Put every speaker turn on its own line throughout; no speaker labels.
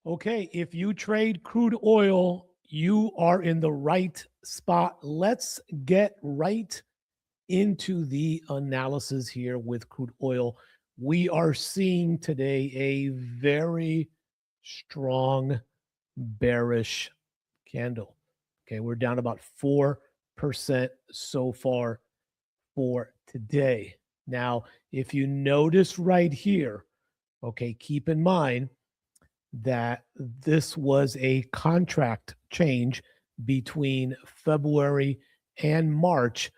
Okay, if you trade crude oil, you are in the right spot. Let's get right into the analysis here with crude oil. We are seeing today a very strong bearish candle. Okay, we're down about 4% so far for today. Now, if you notice right here, okay, keep in mind that this was a contract change between February and March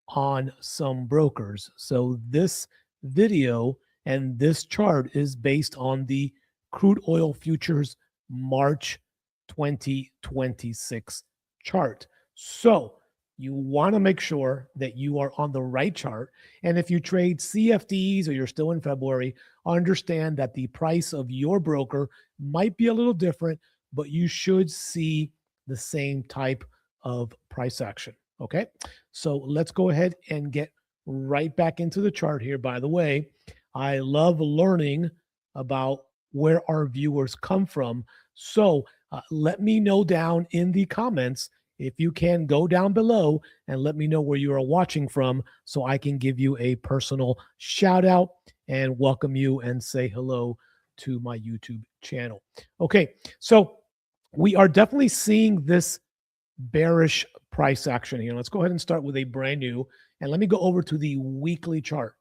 on some brokers. So this video and this chart is based on the crude oil futures March 2026 chart. So you want to make sure that you are on the right chart. And if you trade CFDs or you're still in February, understand that the price of your broker might be a little different, but you should see the same type of price action. Okay. So let's go ahead and get right back into the chart here. By the way, I love learning about where our viewers come from. So let me know down in the comments if you can go down below and let me know where you are watching from so I can give you a personal shout out and welcome you and say hello to my YouTube channel. Okay, so we are definitely seeing this bearish price action here. Let's go ahead and start with a brand new, and let me go over to the weekly chart,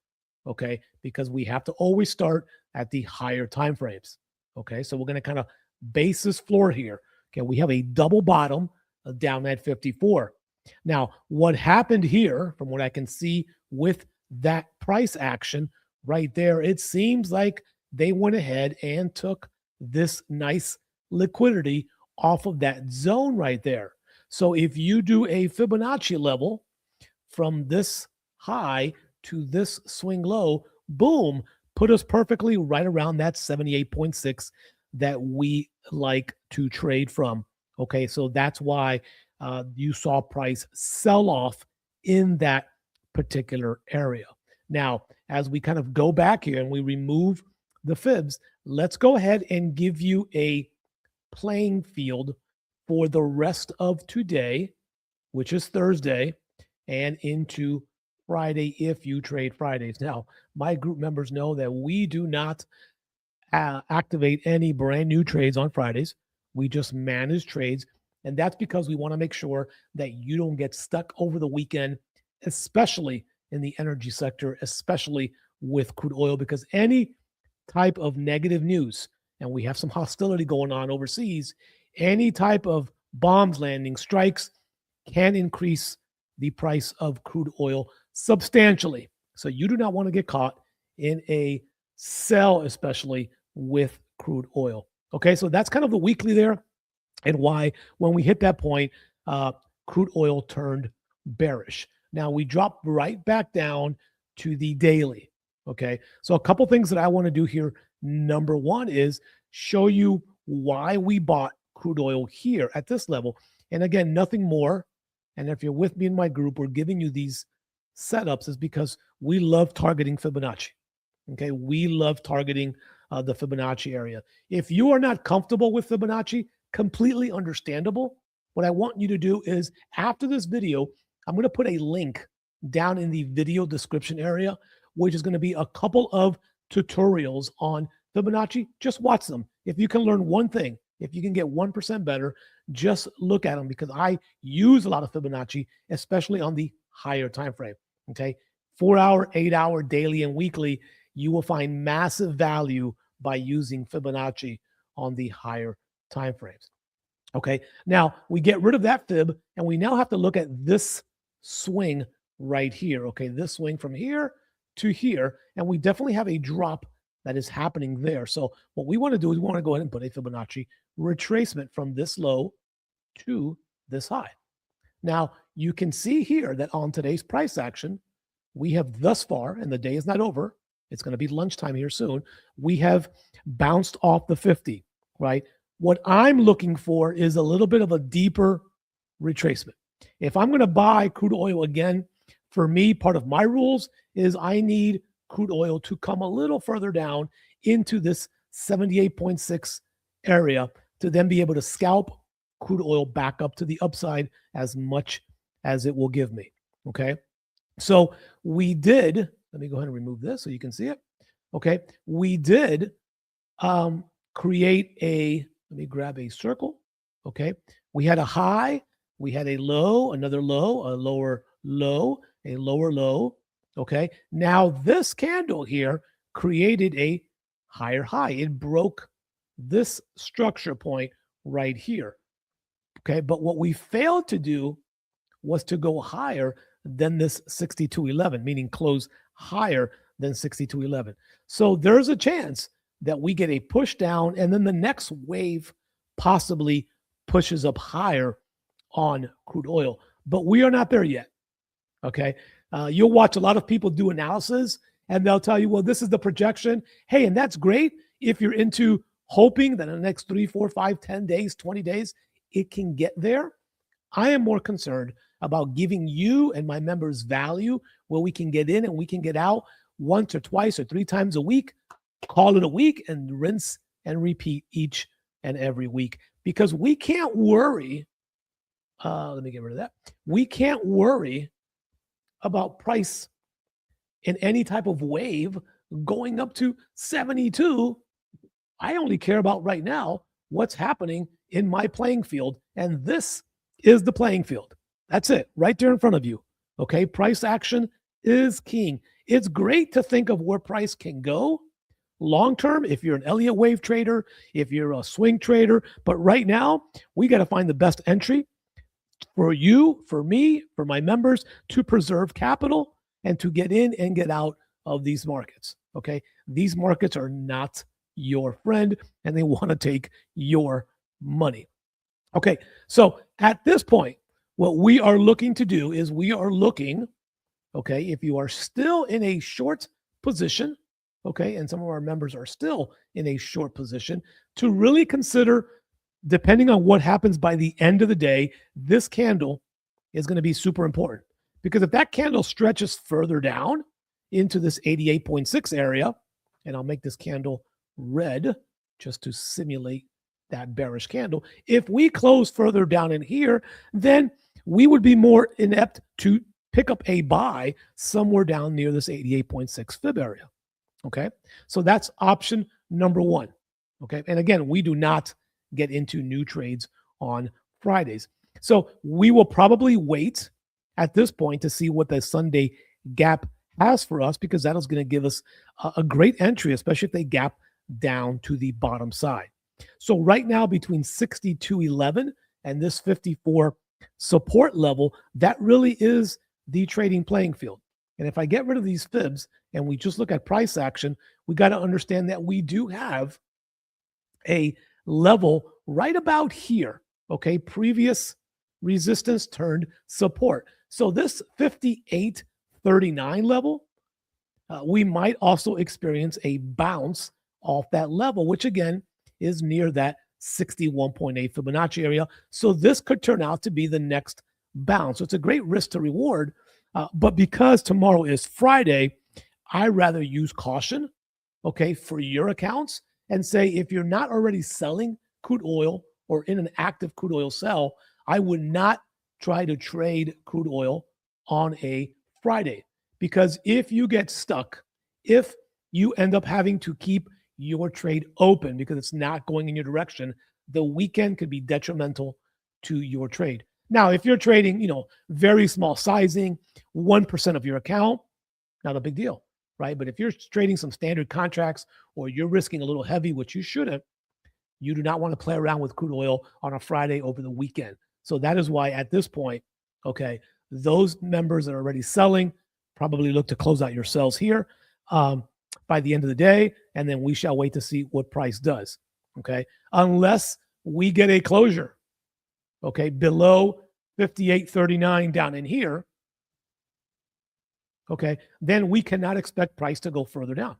okay, because we have to always start at the higher time frames. Okay, so we're going to kind of base this floor here. Okay, we have a double bottom down at 54. Now, what happened here, from what I can see with that price action right there, it seems like they went ahead and took this nice liquidity off of that zone right there. So if you do a Fibonacci level from this high to this swing low, boom, put us perfectly right around that 78.6 that we like to trade from. Okay, so that's why you saw price sell off in that particular area. Now, as we kind of go back here and we remove the fibs, let's go ahead and give you a playing field for the rest of today, which is Thursday, and into Friday if you trade Fridays. Now, my group members know that we do not activate any brand new trades on Fridays. We just manage trades. And that's because we want to make sure that you don't get stuck over the weekend, especially in the energy sector, especially with crude oil, because any type of negative news, and we have some hostility going on overseas, any type of bombs landing, strikes can increase the price of crude oil substantially. So you do not want to get caught in a sell, especially with crude oil. Okay, so that's kind of the weekly there, and why when we hit that point, crude oil turned bearish. Now we drop right back down to the daily. Okay, so a couple things that I want to do here. Number one is show you why we bought crude oil here at this level. And again, nothing more. And if you're with me in my group, we're giving you these setups is because we love targeting Fibonacci. Okay, we love targeting the Fibonacci area. If you are not comfortable with Fibonacci, completely understandable. What I want you to do is after this video, I'm going to put a link down in the video description area, which is going to be a couple of tutorials on Fibonacci. Just watch them. If you can learn one thing, if you can get 1% better, just look at them, because I use a lot of Fibonacci, especially on the higher time frame. Okay, 4-hour, 8-hour, daily, and weekly. You will find massive value by using Fibonacci on the higher time frames. Okay, now we get rid of that fib, and we now have to look at this swing right here. Okay, this swing from here to here, and we definitely have a drop that is happening there. So what we want to do is we want to go ahead and put a Fibonacci retracement from this low to this high. Now you can see here that on today's price action, we have thus far, and the day is not over, it's going to be lunchtime here soon, we have bounced off the 50, right? What I'm looking for is a little bit of a deeper retracement. If I'm going to buy crude oil again, for me, part of my rules is I need crude oil to come a little further down into this 78.6 area to then be able to scalp crude oil back up to the upside as much as it will give me. Okay. So we did, let me go ahead and remove this so you can see it. Okay. We did create a, let me grab a circle. Okay. We had a high, we had a low, another low, a lower low, a lower low. Okay. Now this candle here created a higher high. It broke this structure point right here. Okay. But what we failed to do was to go higher than this 62.11, meaning close higher than 62.11. So there's a chance that we get a push down and then the next wave possibly pushes up higher on crude oil. But we are not there yet. Okay. You'll watch a lot of people do analysis and they'll tell you, well, this is the projection. Hey, and that's great if you're into hoping that in the next 3, 4, 5, 10 days, 20 days, it can get there. I am more concerned about giving you and my members value where we can get in and we can get out once or twice or 3 times a week, call it a week and rinse and repeat each and every week, because we can't worry. Let me get rid of that. We can't worry about price in any type of wave going up to 72. I only care about right now what's happening in my playing field. And this is the playing field. That's it, right there in front of you. Okay, price action is king. It's great to think of where price can go long term if you're an Elliott wave trader, if you're a swing trader. But right now, we got to find the best entry for you, for me, for my members to preserve capital and to get in and get out of these markets. Okay, these markets are not your friend and they want to take your money. Okay, so at this point, what we are looking to do is we are looking, okay, if you are still in a short position, okay, and some of our members are still in a short position, to really consider, depending on what happens by the end of the day, this candle is going to be super important. Because if that candle stretches further down into this 88.6 area, and I'll make this candle red just to simulate that bearish candle. If we close further down in here, then we would be more inept to pick up a buy somewhere down near this 88.6 fib area. Okay, so that's option number one. Okay, and again, we do not get into new trades on Fridays. So we will probably wait at this point to see what the Sunday gap has for us, because that is going to give us a great entry, especially if they gap down to the bottom side. So right now, between 62.11 and this 54 support level, that really is the trading playing field. And if I get rid of these fibs and we just look at price action, we got to understand that we do have a level right about here. Okay, previous resistance turned support. So this 58.39 level, we might also experience a bounce off that level, which again is near that 61.8 Fibonacci area. So this could turn out to be the next bounce. So it's a great risk to reward. But because tomorrow is Friday, I rather use caution, okay, for your accounts and say, if you're not already selling crude oil or in an active crude oil sell, I would not try to trade crude oil on a Friday. Because if you get stuck, if you end up having to keep your trade open because it's not going in your direction, the weekend could be detrimental to your trade. Now, if you're trading, very small sizing, 1% of your account, not a big deal, right? But if you're trading some standard contracts or you're risking a little heavy, which you shouldn't, you do not want to play around with crude oil on a Friday over the weekend. So that is why at this point, okay, those members that are already selling probably look to close out your sales here by the end of the day, and then we shall wait to see what price does, okay? Unless we get a closure, okay, below 58.39 down in here, okay, then we cannot expect price to go further down,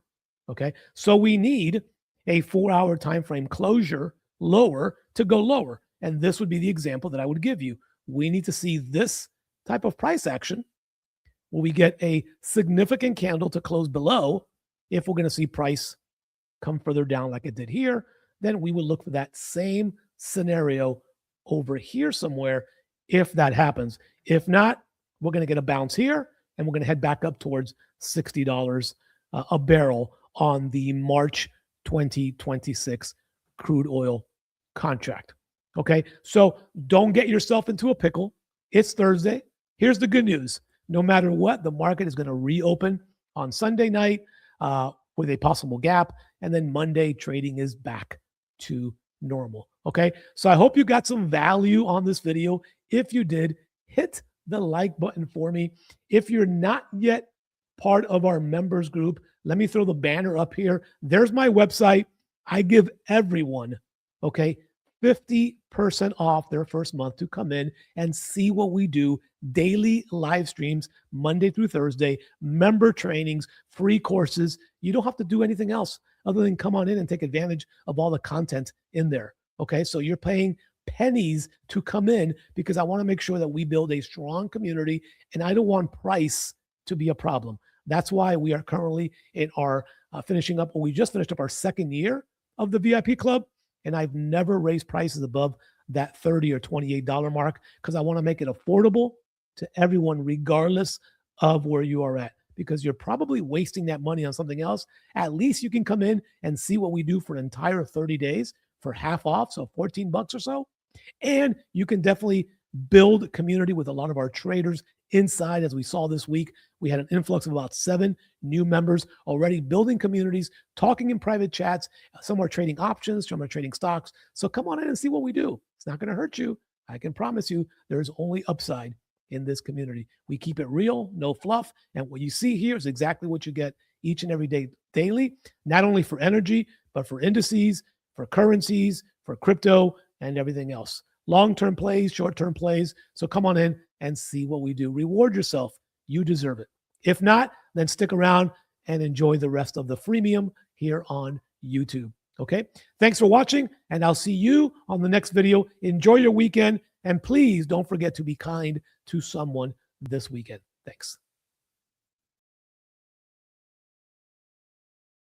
okay? So we need a 4-hour time frame closure lower to go lower, and this would be the example that I would give you. We need to see this type of price action where we get a significant candle to close below if we're going to see price come further down like it did here. then we would look for that same scenario over here somewhere if that happens. If not, we're going to get a bounce here, and we're going to head back up towards $60 a barrel on the March 2026 crude oil contract. Okay, so don't get yourself into a pickle. It's Thursday. Here's the good news. No matter what, the market is going to reopen on Sunday night with a possible gap, and then Monday trading is back to normal. Okay, so I hope you got some value on this video. If you did, hit the like button for me. If you're not yet part of our members group, let me throw the banner up here. There's my website. I give everyone, okay, 50% off their first month to come in and see what we do. Daily live streams, Monday through Thursday, member trainings, free courses. You don't have to do anything else other than come on in and take advantage of all the content in there. Okay, so you're paying pennies to come in because I want to make sure that we build a strong community, and I don't want price to be a problem. That's why we are currently in our finishing up, or we just finished up our second year of the VIP club, and I've never raised prices above that $30 or $28 mark because I want to make it affordable to everyone regardless of where you are at, because you're probably wasting that money on something else. At least you can come in and see what we do for an entire 30 days for half off, so $14 or so. And you can definitely build community with a lot of our traders inside. As we saw this week, we had an influx of about 7 new members already building communities, talking in private chats. Some are trading options, some are trading stocks. So come on in and see what we do. It's not going to hurt you. I can promise you there's only upside in this community. We keep it real, no fluff. And what you see here is exactly what you get each and every day, daily, not only for energy, but for indices, for currencies, for crypto, and everything else. Long-term plays, short-term plays. So come on in and see what we do. Reward yourself. You deserve it. If not, then stick around and enjoy the rest of the freemium here on YouTube. Okay? Thanks for watching, and I'll see you on the next video. Enjoy your weekend, and please don't forget to be kind to someone this weekend. Thanks.